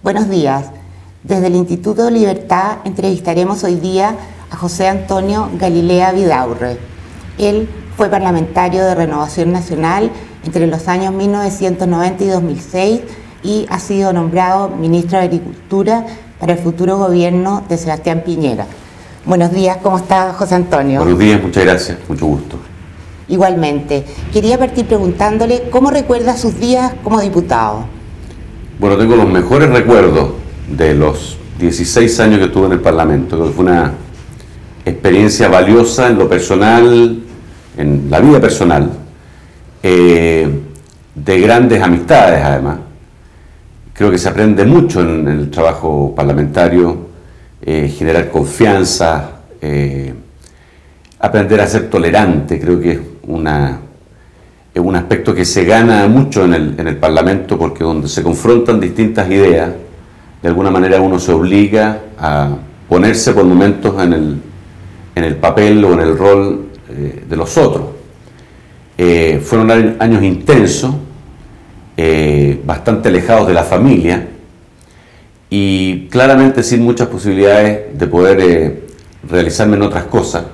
Buenos días. Desde el Instituto Libertad entrevistaremos hoy día a José Antonio Galilea Vidaurre. Él fue parlamentario de Renovación Nacional entre los años 1990 y 2006 y ha sido nombrado ministro de Agricultura para el futuro gobierno de Sebastián Piñera. Buenos días, ¿cómo está José Antonio? Buenos días, muchas gracias, mucho gusto. Igualmente, quería partir preguntándole cómo recuerda sus días como diputado. Bueno, tengo los mejores recuerdos de los 16 años que estuve en el Parlamento. Creo que fue una experiencia valiosa en lo personal, en la vida personal, de grandes amistades además. Creo que se aprende mucho en el trabajo parlamentario, generar confianza, aprender a ser tolerante. Creo que es un aspecto que se gana mucho en el Parlamento, porque donde se confrontan distintas ideas, de alguna manera uno se obliga a ponerse por momentos en el papel o en el rol de los otros. Fueron años intensos, bastante alejados de la familia y claramente sin muchas posibilidades de poder realizarme en otras cosas.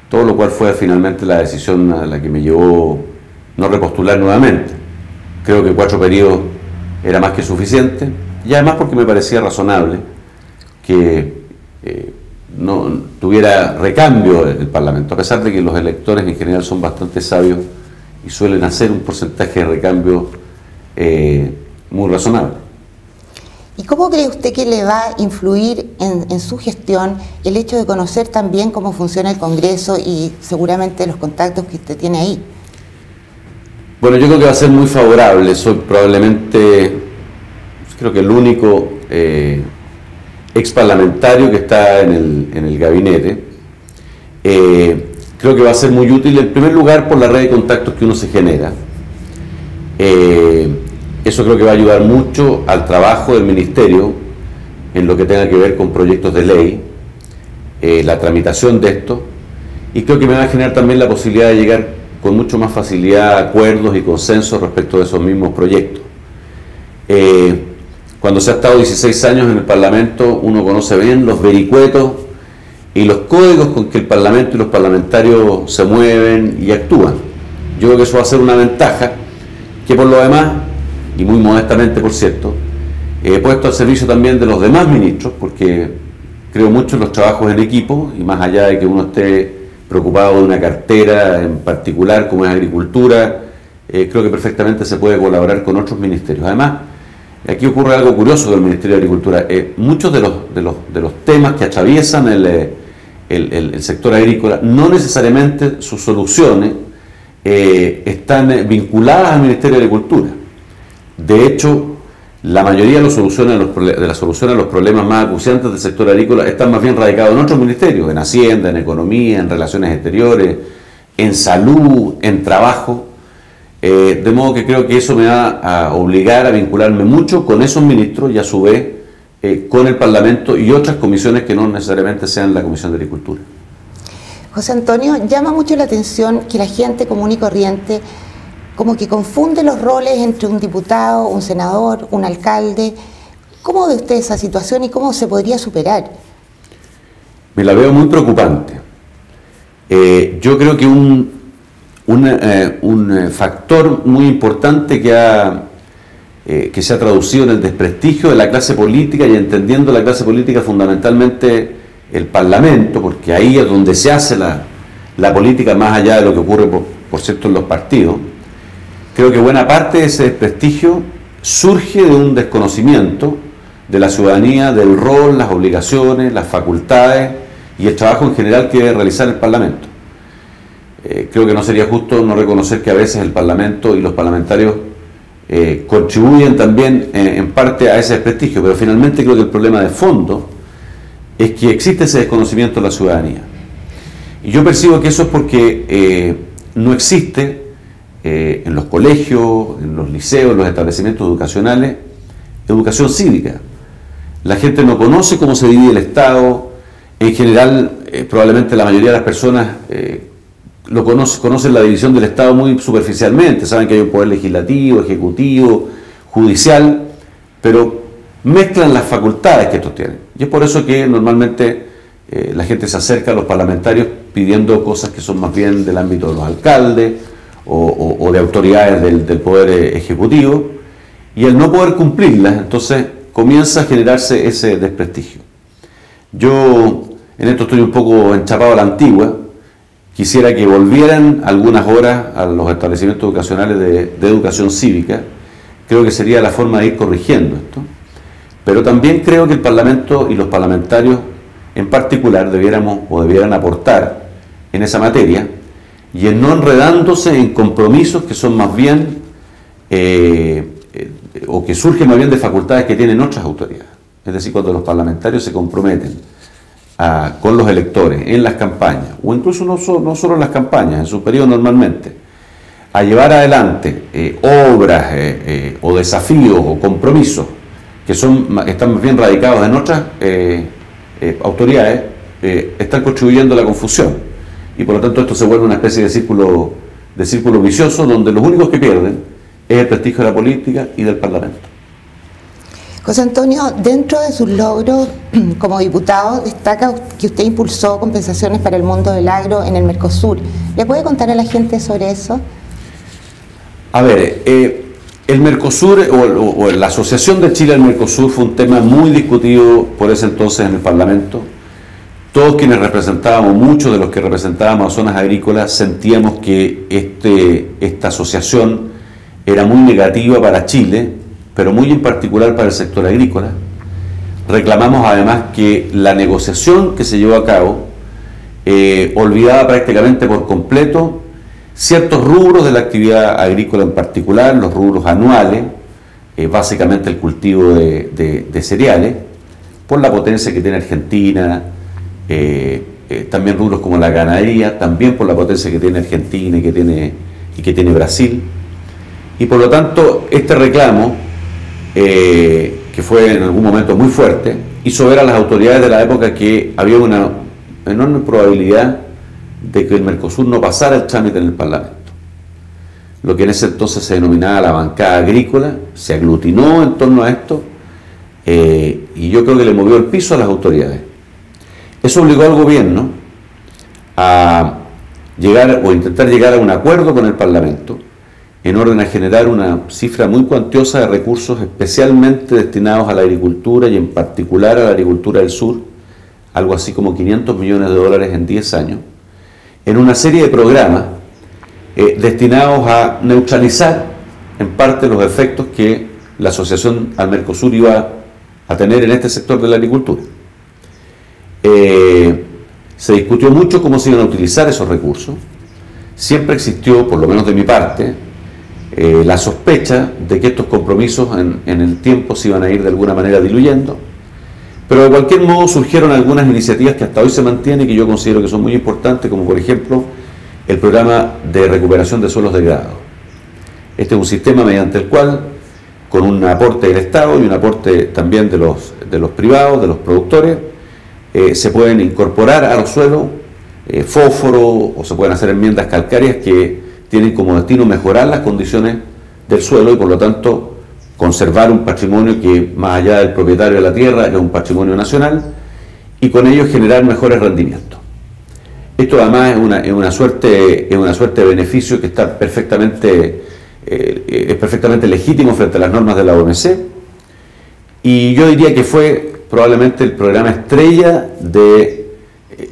Todo lo cual fue finalmente la decisión a la que me llevó no repostular nuevamente. Creo que 4 periodos era más que suficiente, y además porque me parecía razonable que no tuviera recambio el Parlamento, a pesar de que los electores en general son bastante sabios y suelen hacer un porcentaje de recambio muy razonable. ¿Y cómo cree usted que le va a influir en su gestión el hecho de conocer también cómo funciona el Congreso y seguramente los contactos que usted tiene ahí? Bueno, yo creo que va a ser muy favorable. Soy probablemente, creo que el único ex parlamentario que está en el gabinete. Creo que va a ser muy útil, en primer lugar, por la red de contactos que uno se genera. Eso creo que va a ayudar mucho al trabajo del Ministerio en lo que tenga que ver con proyectos de ley, la tramitación de esto, y creo que me va a generar también la posibilidad de llegar con mucho más facilidad a acuerdos y consensos respecto de esos mismos proyectos. Cuando se ha estado 16 años en el Parlamento, uno conoce bien los vericuetos y los códigos con que el Parlamento y los parlamentarios se mueven y actúan. Yo creo que eso va a ser una ventaja que, por lo demás, y muy modestamente por cierto, he puesto al servicio también de los demás ministros, porque creo mucho en los trabajos en equipo, y más allá de que uno esté preocupado de una cartera en particular como es Agricultura, creo que perfectamente se puede colaborar con otros ministerios. Además, aquí ocurre algo curioso del Ministerio de Agricultura. Muchos de los temas que atraviesan el sector agrícola, no necesariamente sus soluciones están vinculadas al Ministerio de Agricultura. De hecho, la mayoría de las soluciones a los problemas más acuciantes del sector agrícola están más bien radicados en otros ministerios, en Hacienda, en Economía, en Relaciones Exteriores, en Salud, en Trabajo. De modo que creo que eso me va a obligar a vincularme mucho con esos ministros y a su vez con el Parlamento y otras comisiones que no necesariamente sean la Comisión de Agricultura. José Antonio, llama mucho la atención que la gente común y corriente como que confunde los roles entre un diputado, un senador, un alcalde. ¿Cómo ve usted esa situación y cómo se podría superar? Me la veo muy preocupante. Yo creo que un factor muy importante que se ha traducido en el desprestigio de la clase política, y entendiendo la clase política fundamentalmente el Parlamento, porque ahí es donde se hace la política, más allá de lo que ocurre, por cierto, en los partidos. Creo que buena parte de ese desprestigio surge de un desconocimiento de la ciudadanía, del rol, las obligaciones, las facultades y el trabajo en general que debe realizar el Parlamento. Creo que no sería justo no reconocer que a veces el Parlamento y los parlamentarios contribuyen también en parte a ese desprestigio, pero finalmente creo que el problema de fondo es que existe ese desconocimiento de la ciudadanía. Y yo percibo que eso es porque no existe en los colegios, en los liceos, en los establecimientos educacionales, educación cívica. La gente no conoce cómo se divide el Estado. En general, probablemente la mayoría de las personas conocen la división del Estado muy superficialmente. Saben que hay un poder legislativo, ejecutivo, judicial, pero mezclan las facultades que estos tienen. Y es por eso que normalmente la gente se acerca a los parlamentarios pidiendo cosas que son más bien del ámbito de los alcaldes o de autoridades del Poder Ejecutivo, y al no poder cumplirlas, entonces comienza a generarse ese desprestigio. Yo en esto estoy un poco enchapado a la antigua. Quisiera que volvieran algunas horas a los establecimientos educacionales de educación cívica. Creo que sería la forma de ir corrigiendo esto. Pero también creo que el Parlamento y los parlamentarios en particular debieran aportar en esa materia y en no enredándose en compromisos que son más bien o que surgen más bien de facultades que tienen otras autoridades. Es decir, cuando los parlamentarios se comprometen con los electores en las campañas, o incluso no solo en las campañas, en su periodo normalmente, a llevar adelante obras o desafíos o compromisos que están más bien radicados en otras autoridades, están contribuyendo a la confusión. Y por lo tanto esto se vuelve una especie de círculo vicioso donde los únicos que pierden es el prestigio de la política y del Parlamento. José Antonio, dentro de sus logros como diputado, destaca que usted impulsó compensaciones para el mundo del agro en el Mercosur. ¿Le puede contar a la gente sobre eso? A ver, el Mercosur o la asociación de Chile al Mercosur fue un tema muy discutido por ese entonces en el Parlamento. Todos quienes muchos de los que representábamos a zonas agrícolas, sentíamos que esta asociación era muy negativa para Chile, pero muy en particular para el sector agrícola. Reclamamos además que la negociación que se llevó a cabo olvidaba prácticamente por completo ciertos rubros de la actividad agrícola, en particular los rubros anuales, básicamente el cultivo de cereales, por la potencia que tiene Argentina, también rubros como la ganadería, también por la potencia que tiene Argentina y que tiene Brasil. Y por lo tanto, este reclamo, que fue en algún momento muy fuerte, hizo ver a las autoridades de la época que había una enorme probabilidad de que el Mercosur no pasara el trámite en el Parlamento. Lo que en ese entonces se denominaba la bancada agrícola, se aglutinó en torno a esto, y yo creo que le movió el piso a las autoridades. Eso obligó al gobierno a intentar llegar a un acuerdo con el Parlamento en orden a generar una cifra muy cuantiosa de recursos especialmente destinados a la agricultura y en particular a la agricultura del sur, algo así como 500 millones de dólares en 10 años, en una serie de programas destinados a neutralizar en parte los efectos que la asociación al Mercosur iba a tener en este sector de la agricultura. Se discutió mucho cómo se iban a utilizar esos recursos. Siempre existió, por lo menos de mi parte, la sospecha de que estos compromisos en el tiempo se iban a ir de alguna manera diluyendo, pero de cualquier modo surgieron algunas iniciativas que hasta hoy se mantienen y que yo considero que son muy importantes, como por ejemplo el programa de recuperación de suelos degradados. Este es un sistema mediante el cual, con un aporte del Estado y un aporte también de los privados, de los productores, se pueden incorporar a los suelos fósforo, o se pueden hacer enmiendas calcáreas que tienen como destino mejorar las condiciones del suelo y por lo tanto conservar un patrimonio que, más allá del propietario de la tierra, es un patrimonio nacional, y con ello generar mejores rendimientos. Esto además es una suerte de beneficio que está es perfectamente legítimo frente a las normas de la OMC, y yo diría que fue probablemente el programa estrella de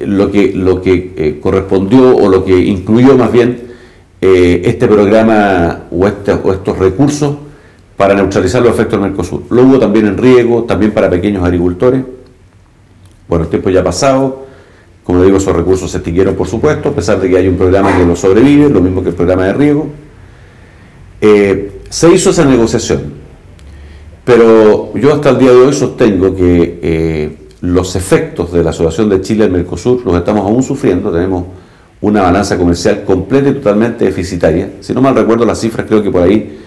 lo que correspondió o lo que incluyó más bien este programa o estos recursos para neutralizar los efectos del Mercosur. Lo hubo también en riego, también para pequeños agricultores. Bueno, el tiempo ya ha pasado, como digo, esos recursos se extinguieron por supuesto, a pesar de que hay un programa que lo sobrevive, lo mismo que el programa de riego. Se hizo esa negociación, pero yo hasta el día de hoy sostengo que los efectos de la asociación de Chile al Mercosur los estamos aún sufriendo. Tenemos una balanza comercial completa y totalmente deficitaria. Si no mal recuerdo las cifras, creo que por ahí,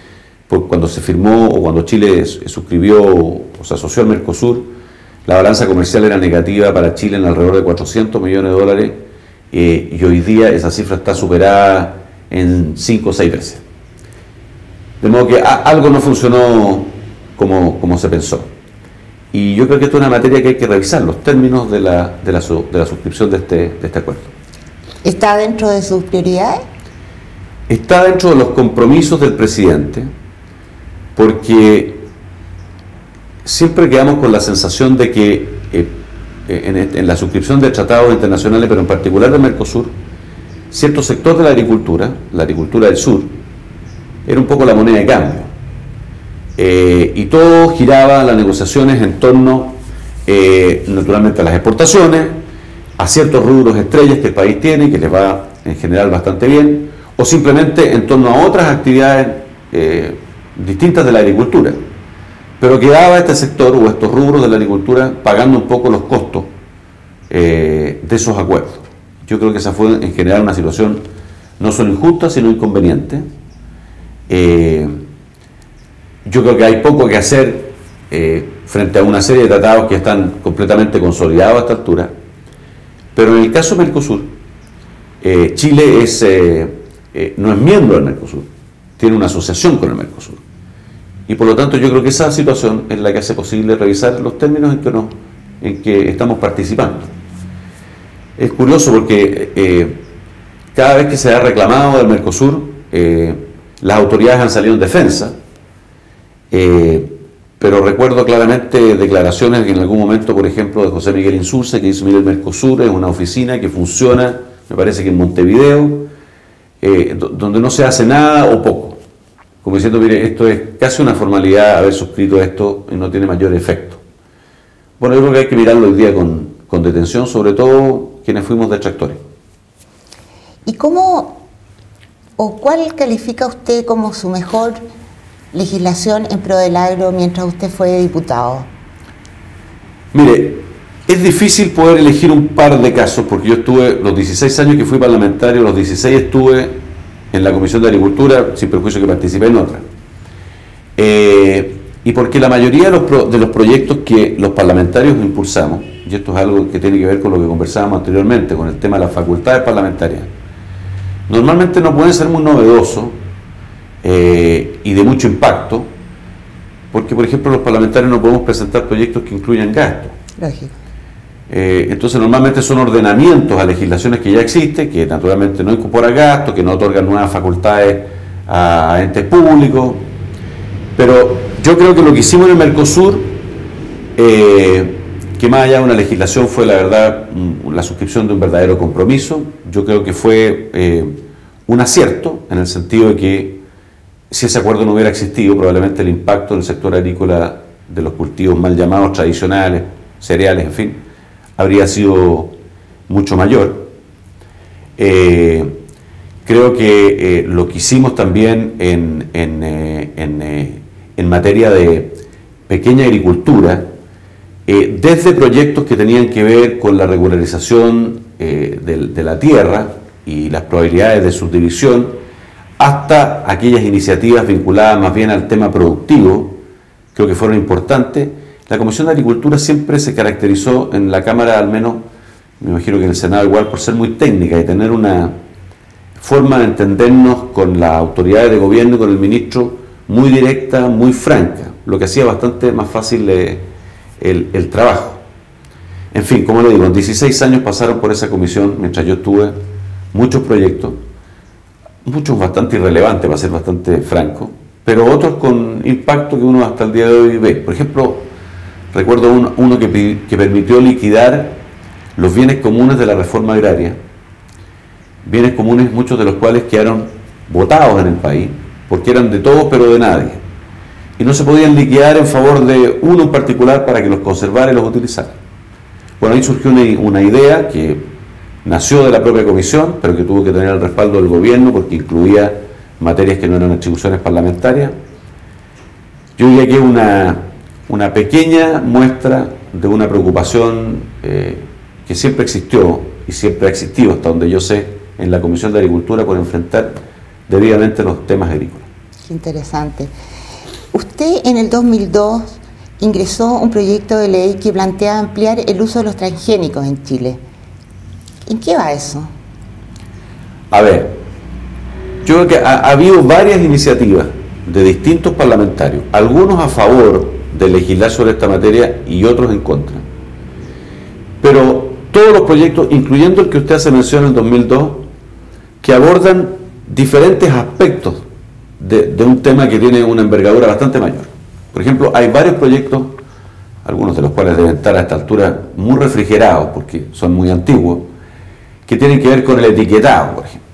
cuando se firmó o cuando Chile suscribió o se asoció al Mercosur, la balanza comercial era negativa para Chile en alrededor de 400 millones de dólares, y hoy día esa cifra está superada en 5 o 6 veces. De modo que algo no funcionó como se pensó. Y yo creo que esto es una materia que hay que revisar, los términos de la suscripción de este acuerdo. ¿Está dentro de sus prioridades? Está dentro de los compromisos del presidente, porque siempre quedamos con la sensación de que en la suscripción de tratados internacionales, pero en particular del Mercosur, cierto sector de la agricultura del sur, era un poco la moneda de cambio. Y todo giraba las negociaciones en torno, naturalmente, a las exportaciones, a ciertos rubros estrellas que el país tiene y que les va en general bastante bien, o simplemente en torno a otras actividades distintas de la agricultura. Pero quedaba este sector o estos rubros de la agricultura pagando un poco los costos de esos acuerdos. Yo creo que esa fue en general una situación no solo injusta, sino inconveniente. Yo creo que hay poco que hacer frente a una serie de tratados que están completamente consolidados a esta altura, pero en el caso Mercosur, Chile no es miembro del Mercosur, tiene una asociación con el Mercosur, y por lo tanto yo creo que esa situación es la que hace posible revisar los términos en que estamos participando. Es curioso porque cada vez que se ha reclamado del Mercosur, las autoridades han salido en defensa, pero recuerdo claramente declaraciones que en algún momento, por ejemplo, de José Miguel Insulza, que dice: mire, el Mercosur es una oficina que funciona, me parece que en Montevideo, donde no se hace nada o poco, como diciendo: mire, esto es casi una formalidad haber suscrito esto y no tiene mayor efecto. Bueno, yo creo que hay que mirarlo hoy día con detención, sobre todo quienes fuimos detractores. ¿Y cómo o cuál califica usted como su mejor legislación en pro del agro mientras usted fue diputado? Mire, es difícil poder elegir un par de casos, porque yo estuve los 16 años que fui parlamentario, los 16 estuve en la Comisión de Agricultura, sin perjuicio que participé en otra. Y porque la mayoría de los proyectos que los parlamentarios impulsamos, y esto es algo que tiene que ver con lo que conversábamos anteriormente, con el tema de las facultades parlamentarias, normalmente no pueden ser muy novedosos y de mucho impacto, porque, por ejemplo, los parlamentarios no podemos presentar proyectos que incluyan gastos. Lógico. Entonces, normalmente son ordenamientos a legislaciones que ya existen, que naturalmente no incorporan gastos, que no otorgan nuevas facultades a entes públicos. Pero yo creo que lo que hicimos en el Mercosur, que más allá de una legislación, fue la verdad la suscripción de un verdadero compromiso. Yo creo que fue un acierto, en el sentido de que si ese acuerdo no hubiera existido, probablemente el impacto en el sector agrícola de los cultivos mal llamados tradicionales, cereales, en fin, habría sido mucho mayor. Creo que lo que hicimos también en materia de pequeña agricultura, desde proyectos que tenían que ver con la regularización de la tierra y las probabilidades de subdivisión, hasta aquellas iniciativas vinculadas más bien al tema productivo, creo que fueron importantes. La Comisión de Agricultura siempre se caracterizó en la Cámara, al menos, me imagino que en el Senado igual, por ser muy técnica y tener una forma de entendernos con las autoridades de gobierno y con el ministro muy directa, muy franca, lo que hacía bastante más fácil el trabajo. En fin, como le digo, en 16 años pasaron por esa comisión, mientras yo estuve, muchos proyectos, muchos bastante irrelevantes, para ser bastante franco, pero otros con impacto que uno hasta el día de hoy ve. Por ejemplo, recuerdo uno que permitió liquidar los bienes comunes de la reforma agraria, bienes comunes muchos de los cuales quedaron botados en el país, porque eran de todos pero de nadie, y no se podían liquidar en favor de uno en particular para que los conservara y los utilizara. Bueno, ahí surgió una idea que nació de la propia comisión, pero que tuvo que tener el respaldo del gobierno porque incluía materias que no eran atribuciones parlamentarias. Yo diría que es una pequeña muestra de una preocupación que siempre existió y siempre ha existido, hasta donde yo sé, en la Comisión de Agricultura, por enfrentar debidamente los temas agrícolas. Qué interesante. Usted en el 2002 ingresó un proyecto de ley que plantea ampliar el uso de los transgénicos en Chile. ¿En qué va eso? A ver, yo creo que ha habido varias iniciativas de distintos parlamentarios, algunos a favor de legislar sobre esta materia y otros en contra. Pero todos los proyectos, incluyendo el que usted hace mención en 2002, que abordan diferentes aspectos de un tema que tiene una envergadura bastante mayor. Por ejemplo, hay varios proyectos, algunos de los cuales deben estar a esta altura muy refrigerados porque son muy antiguos, que tienen que ver con el etiquetado, por ejemplo.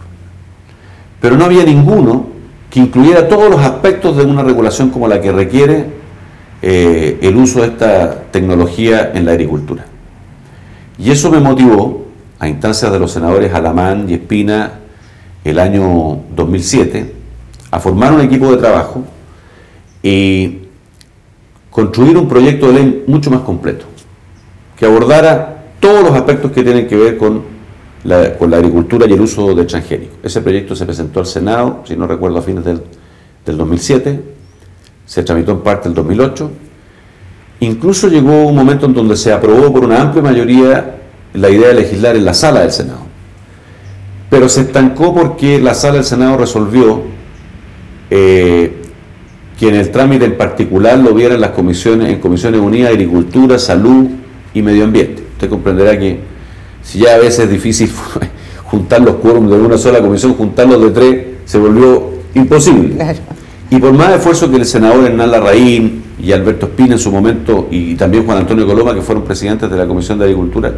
Pero no había ninguno que incluyera todos los aspectos de una regulación como la que requiere el uso de esta tecnología en la agricultura. Y eso me motivó, a instancias de los senadores Alamán y Espina, el año 2007, a formar un equipo de trabajo y construir un proyecto de ley mucho más completo, que abordara todos los aspectos que tienen que ver con la agricultura y el uso de transgénicos. Ese proyecto se presentó al Senado, si no recuerdo, a fines del 2007, se tramitó en parte el 2008, incluso llegó un momento en donde se aprobó por una amplia mayoría la idea de legislar en la sala del Senado. Pero se estancó porque la sala del Senado resolvió que en el trámite en particular lo vieran las comisiones, en Comisiones Unidas, Agricultura, Salud y Medio Ambiente. Usted comprenderá que si ya a veces es difícil juntar los quórums de una sola comisión, juntarlos de tres se volvió imposible. Claro. Y por más esfuerzo que el senador Hernán Larraín y Alberto Espina en su momento, y también Juan Antonio Coloma, que fueron presidentes de la Comisión de Agricultura,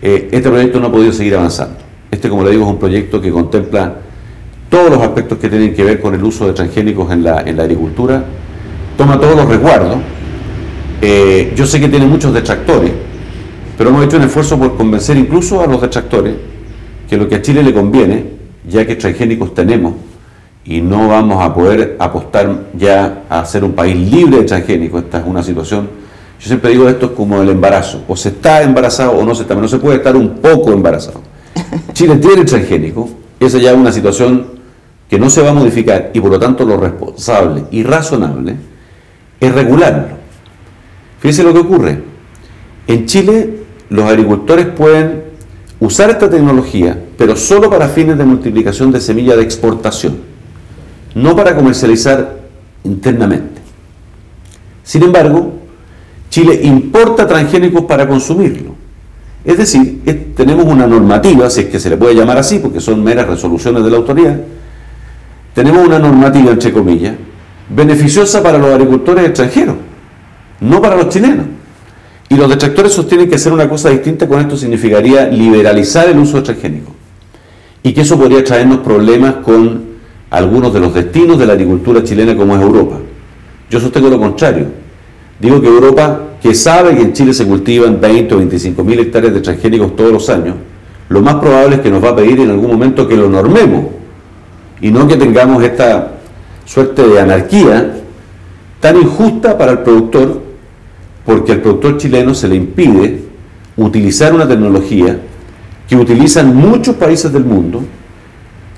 este proyecto no ha podido seguir avanzando. Este, como le digo, es un proyecto que contempla todos los aspectos que tienen que ver con el uso de transgénicos en la agricultura, toma todos los resguardos. Yo sé que tiene muchos detractores, pero hemos hecho un esfuerzo por convencer incluso a los detractores que lo que a Chile le conviene, ya que transgénicos tenemos y no vamos a poder apostar ya a ser un país libre de transgénicos. Esta es una situación, yo siempre digo, esto es como el embarazo, o se está embarazado o no se está, no se puede estar un poco embarazado. Chile tiene transgénicos, esa ya es una situación que no se va a modificar, y por lo tanto lo responsable y razonable es regularlo. Fíjense lo que ocurre. En Chile los agricultores pueden usar esta tecnología, pero solo para fines de multiplicación de semilla de exportación, no para comercializar internamente. Sin embargo, Chile importa transgénicos para consumirlo. Es decir, tenemos una normativa, si es que se le puede llamar así, porque son meras resoluciones de la autoridad, tenemos una normativa, entre comillas, beneficiosa para los agricultores extranjeros, no para los chilenos. Y los detractores sostienen que hacer una cosa distinta con esto significaría liberalizar el uso de transgénicos, y que eso podría traernos problemas con algunos de los destinos de la agricultura chilena, como es Europa. Yo sostengo lo contrario. Digo que Europa, que sabe que en Chile se cultivan 20 o 25 mil hectáreas de transgénicos todos los años, lo más probable es que nos va a pedir en algún momento que lo normemos, y no que tengamos esta suerte de anarquía tan injusta para el productor, porque al productor chileno se le impide utilizar una tecnología que utilizan muchos países del mundo,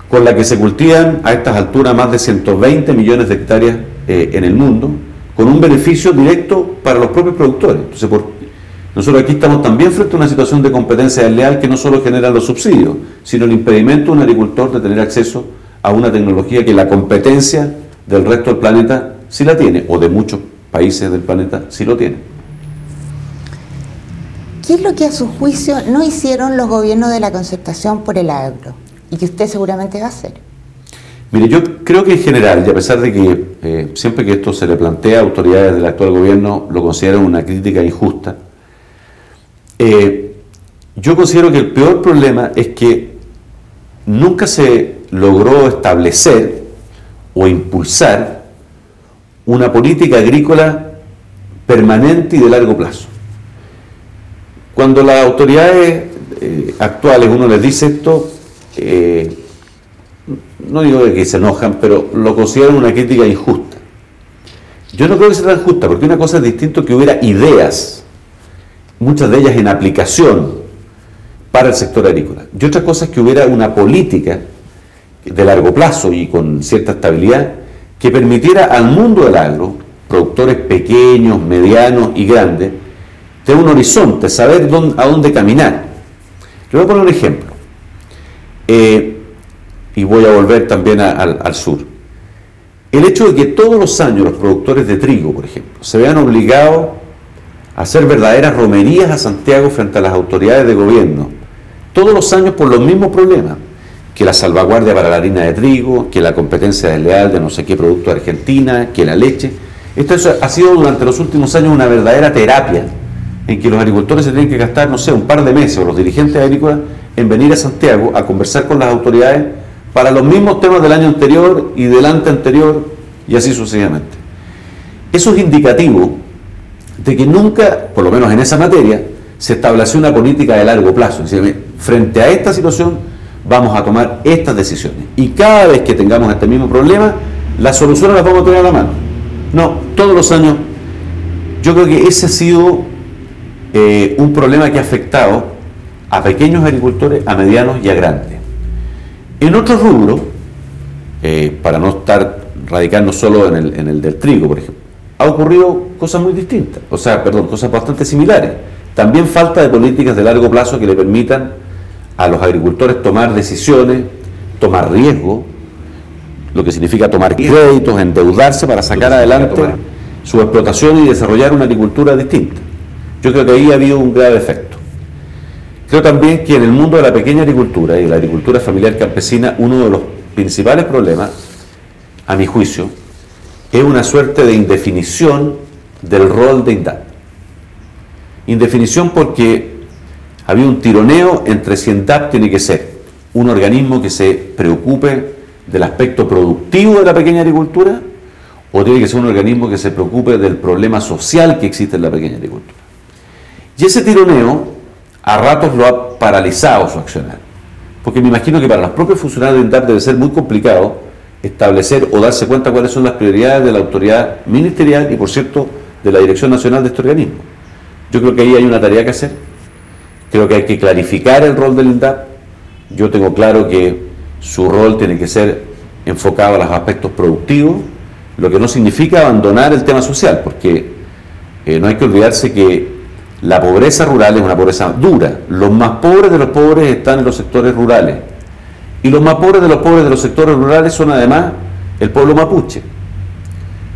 con la que se cultivan a estas alturas más de 120 millones de hectáreas en el mundo, con un beneficio directo para los propios productores. Entonces, nosotros aquí estamos también frente a una situación de competencia desleal que no solo genera los subsidios, sino el impedimento de un agricultor de tener acceso a una tecnología que la competencia del resto del planeta sí la tiene, o de muchos países del planeta sí lo tienen. ¿Qué es lo que a su juicio no hicieron los gobiernos de la Concertación por el agro y que usted seguramente va a hacer? Mire, yo creo que en general, y a pesar de que siempre que esto se le plantea a autoridades del actual gobierno, lo consideran una crítica injusta, yo considero que el peor problema es que nunca se logró establecer o impulsar una política agrícola permanente y de largo plazo. Cuando las autoridades actuales uno les dice esto, no digo que se enojan, pero lo consideran una crítica injusta. Yo no creo que sea tan justa, porque una cosa es distinto que hubiera ideas, muchas de ellas en aplicación para el sector agrícola, y otra cosa es que hubiera una política de largo plazo y con cierta estabilidad que permitiera al mundo del agro, productores pequeños, medianos y grandes, tener un horizonte, saber a dónde caminar. Le voy a poner un ejemplo, y voy a volver también al sur. El hecho de que todos los años los productores de trigo, por ejemplo, se vean obligados a hacer verdaderas romerías a Santiago frente a las autoridades de gobierno, todos los años por los mismos problemas, que la salvaguardia para la harina de trigo, que la competencia desleal de no sé qué producto de Argentina, que la leche. Esto ha sido durante los últimos años una verdadera terapia en que los agricultores se tienen que gastar, no sé, un par de meses, o los dirigentes agrícolas, en venir a Santiago a conversar con las autoridades para los mismos temas del año anterior y del anterior y así sucesivamente. Eso es indicativo de que nunca, por lo menos en esa materia, se estableció una política de largo plazo. Es decir, frente a esta situación vamos a tomar estas decisiones y cada vez que tengamos este mismo problema, las soluciones las vamos a tener a la mano. No, todos los años. Yo creo que ese ha sido un problema que ha afectado a pequeños agricultores, a medianos y a grandes. En otros rubros, para no estar radicando solo en el del trigo, por ejemplo, ha ocurrido cosas muy distintas, cosas bastante similares. También falta de políticas de largo plazo que le permitan a los agricultores tomar decisiones, tomar riesgo, lo que significa tomar créditos, endeudarse para sacar adelante su explotación y desarrollar una agricultura distinta. Yo creo que ahí ha habido un grave efecto. Creo también que en el mundo de la pequeña agricultura y la agricultura familiar campesina, uno de los principales problemas, a mi juicio, es una suerte de indefinición del rol de INDAP. Indefinición porque había un tironeo entre si INDAP tiene que ser un organismo que se preocupe del aspecto productivo de la pequeña agricultura o tiene que ser un organismo que se preocupe del problema social que existe en la pequeña agricultura. Y ese tironeo a ratos lo ha paralizado su accionar, porque me imagino que para los propios funcionarios de INDAP debe ser muy complicado establecer o darse cuenta cuáles son las prioridades de la autoridad ministerial y, por cierto, de la Dirección Nacional de este organismo. Yo creo que ahí hay una tarea que hacer. Creo que hay que clarificar el rol del INDAP. Yo tengo claro que su rol tiene que ser enfocado a los aspectos productivos, lo que no significa abandonar el tema social, porque no hay que olvidarse que la pobreza rural es una pobreza dura. Los más pobres de los pobres están en los sectores rurales. Y los más pobres de los sectores rurales son además el pueblo mapuche.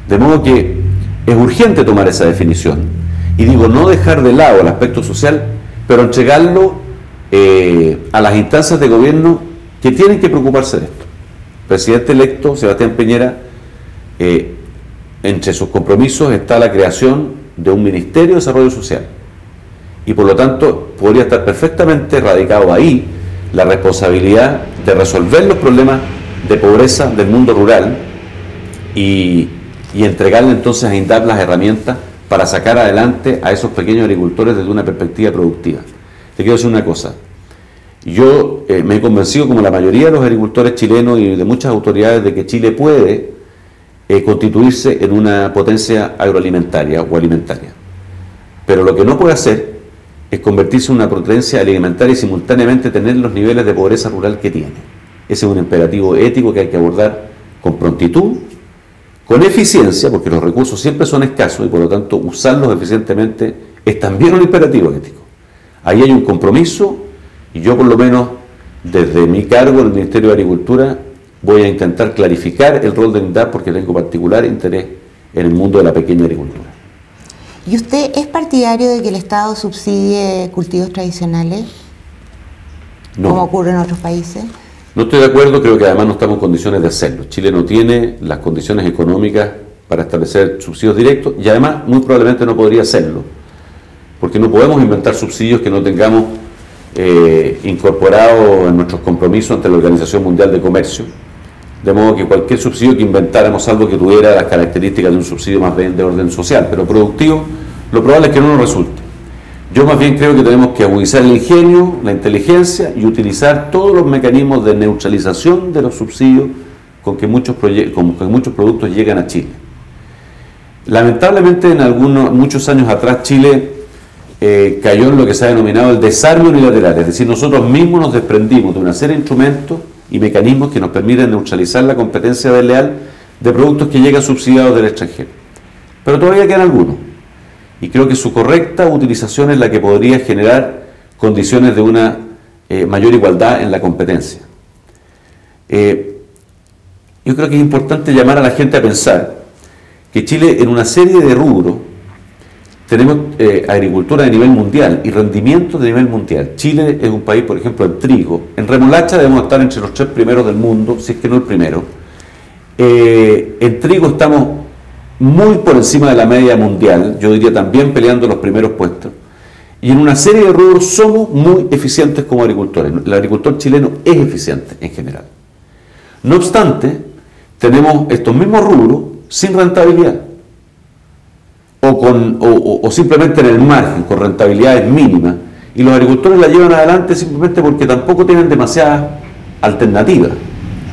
De modo que es urgente tomar esa definición. Y digo, no dejar de lado el aspecto social, pero entregarlo a las instancias de gobierno que tienen que preocuparse de esto. El presidente electo, Sebastián Piñera, entre sus compromisos está la creación de un Ministerio de Desarrollo Social. Y por lo tanto podría estar perfectamente radicado ahí la responsabilidad de resolver los problemas de pobreza del mundo rural y entregarle entonces a INDAP las herramientas para sacar adelante a esos pequeños agricultores desde una perspectiva productiva. Te quiero decir una cosa, yo me he convencido, como la mayoría de los agricultores chilenos y de muchas autoridades, de que Chile puede constituirse en una potencia agroalimentaria o alimentaria. Pero lo que no puede hacer es convertirse en una potencia alimentaria y simultáneamente tener los niveles de pobreza rural que tiene. Ese es un imperativo ético que hay que abordar con prontitud, con eficiencia, porque los recursos siempre son escasos y por lo tanto usarlos eficientemente es también un imperativo ético. Ahí hay un compromiso y yo, por lo menos desde mi cargo en el Ministerio de Agricultura, voy a intentar clarificar el rol de INDAP porque tengo particular interés en el mundo de la pequeña agricultura. ¿Y usted es partidario de que el Estado subsidie cultivos tradicionales? No. Como ocurre en otros países. No estoy de acuerdo, creo que además no estamos en condiciones de hacerlo. Chile no tiene las condiciones económicas para establecer subsidios directos y además muy probablemente no podría hacerlo, porque no podemos inventar subsidios que no tengamos incorporados en nuestros compromisos ante la Organización Mundial de Comercio, de modo que cualquier subsidio que inventáramos, algo que tuviera las características de un subsidio más bien de orden social, pero productivo, lo probable es que no nos resulte. Yo más bien creo que tenemos que agudizar el ingenio, la inteligencia y utilizar todos los mecanismos de neutralización de los subsidios con que muchos productos llegan a Chile. Lamentablemente muchos años atrás Chile cayó en lo que se ha denominado el desarme unilateral, es decir, nosotros mismos nos desprendimos de una serie de instrumentos y mecanismos que nos permiten neutralizar la competencia desleal de productos que llegan subsidiados del extranjero. Pero todavía quedan algunos. Y creo que su correcta utilización es la que podría generar condiciones de una mayor igualdad en la competencia. yo creo que es importante llamar a la gente a pensar que Chile en una serie de rubros tenemos agricultura de nivel mundial y rendimiento de nivel mundial. Chile es un país, por ejemplo, en trigo. En remolacha debemos estar entre los 3 primeros del mundo, si es que no el primero. En trigo estamos muy por encima de la media mundial, yo diría también peleando los primeros puestos. Y en una serie de rubros somos muy eficientes como agricultores. El agricultor chileno es eficiente en general. No obstante, tenemos estos mismos rubros sin rentabilidad. O simplemente en el margen, con rentabilidades mínimas, y los agricultores la llevan adelante simplemente porque tampoco tienen demasiadas alternativas.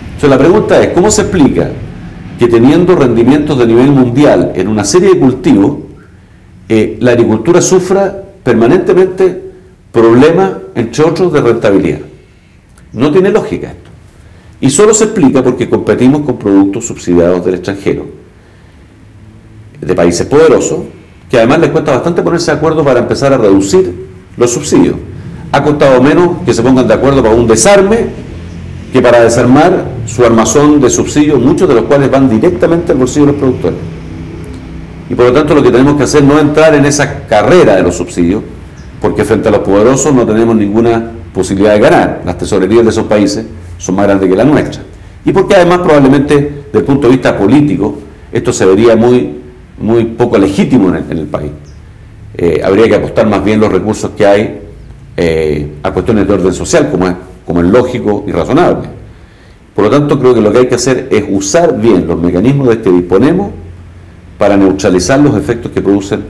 Entonces la pregunta es, ¿cómo se explica que teniendo rendimientos de nivel mundial en una serie de cultivos, la agricultura sufra permanentemente problemas, entre otros, de rentabilidad? No tiene lógica esto. Y solo se explica porque competimos con productos subsidiados del extranjero, de países poderosos, que además les cuesta bastante ponerse de acuerdo para empezar a reducir los subsidios. Ha costado menos que se pongan de acuerdo para un desarme que para desarmar su armazón de subsidios, muchos de los cuales van directamente al bolsillo de los productores. Y por lo tanto lo que tenemos que hacer no es entrar en esa carrera de los subsidios, porque frente a los poderosos no tenemos ninguna posibilidad de ganar. Las tesorerías de esos países son más grandes que la nuestra. Y porque además probablemente desde el punto de vista político esto se vería muy poco legítimo en el país. Habría que apostar más bien los recursos que hay a cuestiones de orden social, como es lógico y razonable. Por lo tanto, creo que lo que hay que hacer es usar bien los mecanismos de que disponemos para neutralizar los efectos que producen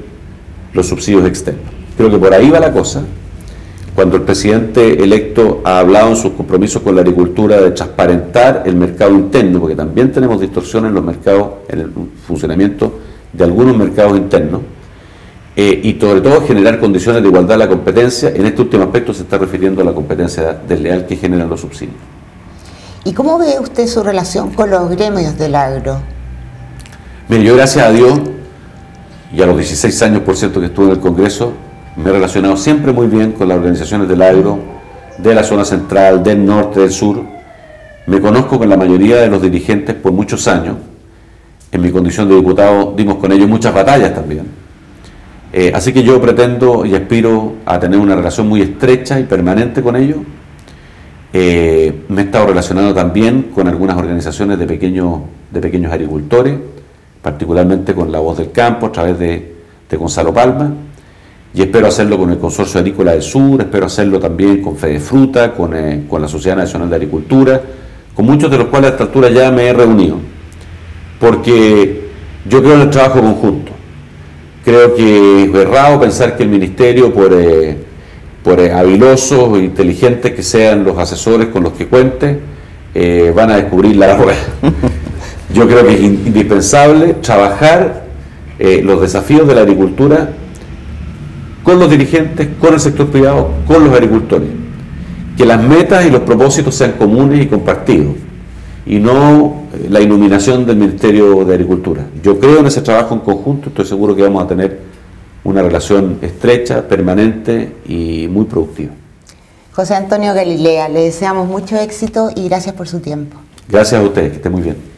los subsidios externos. Creo que por ahí va la cosa. Cuando el presidente electo ha hablado en sus compromisos con la agricultura de transparentar el mercado interno, porque también tenemos distorsiones en los mercados, en el funcionamiento de algunos mercados internos, y sobre todo generar condiciones de igualdad a la competencia. En este último aspecto se está refiriendo a la competencia desleal que generan los subsidios. ¿Y cómo ve usted su relación con los gremios del agro? Mire, yo gracias a Dios, y a los 16 años por cierto que estuve en el Congreso, me he relacionado siempre muy bien con las organizaciones del agro, de la zona central, del norte, del sur. Me conozco con la mayoría de los dirigentes por muchos años. En mi condición de diputado dimos con ellos muchas batallas también. Así que yo pretendo y aspiro a tener una relación muy estrecha y permanente con ellos. Me he estado relacionando también con algunas organizaciones de pequeños agricultores, particularmente con La Voz del Campo a través de Gonzalo Palma, y espero hacerlo con el Consorcio Agrícola del Sur, espero hacerlo también con Fedefruta, con la Sociedad Nacional de Agricultura, con muchos de los cuales a esta altura ya me he reunido, porque yo creo en el trabajo conjunto. Creo que es errado pensar que el Ministerio, por habilosos e inteligentes que sean los asesores con los que cuente, van a descubrir la rueda. Yo creo que es indispensable trabajar los desafíos de la agricultura con los dirigentes, con el sector privado, con los agricultores. Que las metas y los propósitos sean comunes y compartidos, y no la iluminación del Ministerio de Agricultura. Yo creo en ese trabajo en conjunto, estoy seguro que vamos a tener una relación estrecha, permanente y muy productiva. José Antonio Galilea, le deseamos mucho éxito y gracias por su tiempo. Gracias a ustedes, que estén muy bien.